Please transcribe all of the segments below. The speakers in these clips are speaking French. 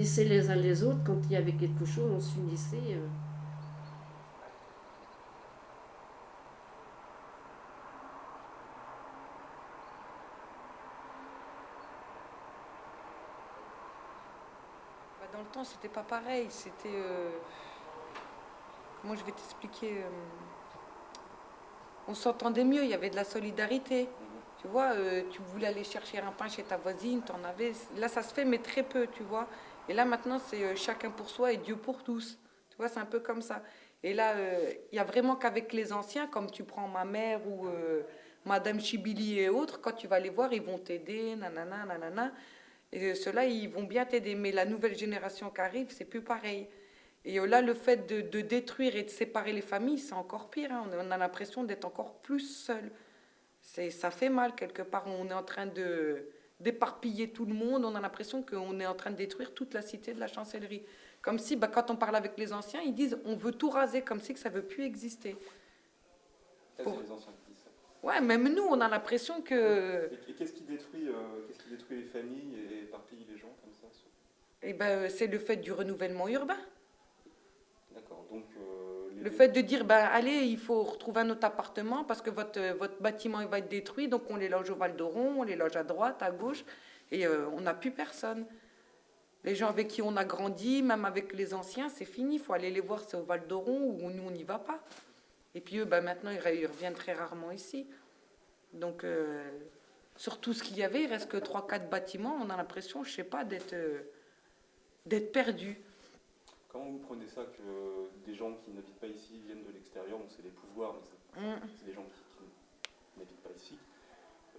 s'unissait les uns les autres. Quand il y avait quelque chose, on s'unissait. Bah, dans le temps, c'était pas pareil. C'était. Comment je vais t'expliquer on s'entendait mieux, il y avait de la solidarité. Tu vois, tu voulais aller chercher un pain chez ta voisine, t'en avais. Là, ça se fait, mais très peu, tu vois. Et là, maintenant, c'est chacun pour soi et Dieu pour tous. Tu vois, c'est un peu comme ça. Et là, il y a vraiment qu'avec les anciens, comme tu prends ma mère ou Madame Chibili et autres, quand tu vas les voir, ils vont t'aider, nanana, nanana. Et ceux-là, ils vont bien t'aider. Mais la nouvelle génération qui arrive, c'est plus pareil. Et là, le fait de détruire et de séparer les familles, c'est encore pire, hein. On a l'impression d'être encore plus seul. Ça fait mal quelque part. On est en train d'éparpiller tout le monde. On a l'impression qu'on est en train de détruire toute la cité de la chancellerie. Comme si, bah, quand on parle avec les anciens, ils disent on veut tout raser, comme si que ça ne veut plus exister. Ça, Pour... c'est les anciens qui disent ça. Ouais, même nous, on a l'impression que Et qu'est-ce qui détruit les familles et éparpille les gens comme ça eh ben, c'est le fait du renouvellement urbain. D'accord, donc Le fait de dire, ben, allez, il faut retrouver un autre appartement parce que votre bâtiment il va être détruit, donc on les loge au Val d'Oron, on les loge à droite, à gauche, et on n'a plus personne. Les gens avec qui on a grandi, même avec les anciens, c'est fini, il faut aller les voir, c'est au Val d'Oron où nous on n'y va pas. Et puis eux, ben, maintenant ils reviennent très rarement ici. Donc sur tout ce qu'il y avait, il reste que trois quatre bâtiments, on a l'impression, je sais pas, d'être perdu. comment vous prenez ça que des gens qui n'habitent pas ici viennent de l'extérieur, bon c'est des pouvoirs, mais c'est des gens qui n'habitent pas ici,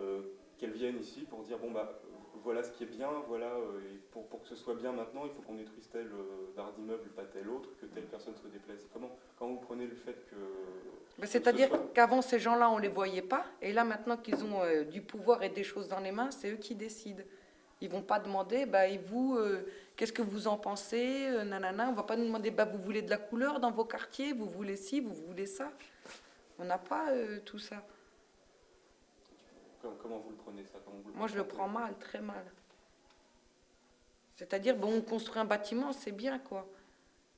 euh, qu'elles viennent ici pour dire bon bah voilà ce qui est bien, voilà, et pour que ce soit bien maintenant, il faut qu'on détruise tel dard d'immeuble, pas tel autre, que telle personne se déplace. Comment vous prenez le fait Ben, que ce c'est-à-dire soit... qu'avant, ces gens-là, on ne les voyait pas. Et là, maintenant qu'ils ont du pouvoir et des choses dans les mains, c'est eux qui décident. Ils vont pas demander, bah, et vous, qu'est-ce que vous en pensez, nanana. On va pas nous demander, bah, vous voulez de la couleur dans vos quartiers, vous voulez ci, vous voulez ça. On n'a pas tout ça. Comment vous le prenez ça? Comment vous le Moi, je le prends mal, très mal. C'est-à-dire, bon, on construit un bâtiment, c'est bien, quoi.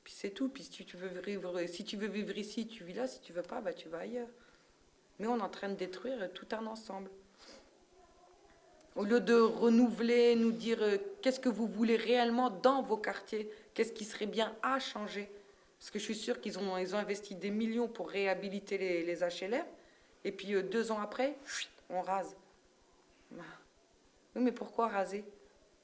Puis c'est tout. Puis si tu veux vivre ici, tu vis là. Si tu veux pas, bah, tu vas ailleurs. Mais on est en train de détruire tout un ensemble. Au lieu de renouveler, nous dire qu'est-ce que vous voulez réellement dans vos quartiers, qu'est-ce qui serait bien à changer. Parce que je suis sûre ils ont investi des millions pour réhabiliter les HLM. Et puis 2 ans après, chut, on rase. Bah, oui, mais pourquoi raser?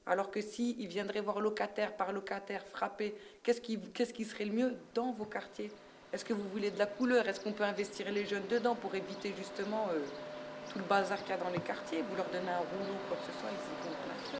Alors que si ils viendraient voir locataire par locataire frapper, qu'est-ce qui serait le mieux dans vos quartiers? Est-ce que vous voulez de la couleur? Est-ce qu'on peut investir les jeunes dedans pour éviter justement tout le bazar qu'il y a dans les quartiers? Vous leur donnez un rouleau, quoi que ce soit, ils y vont plein feu.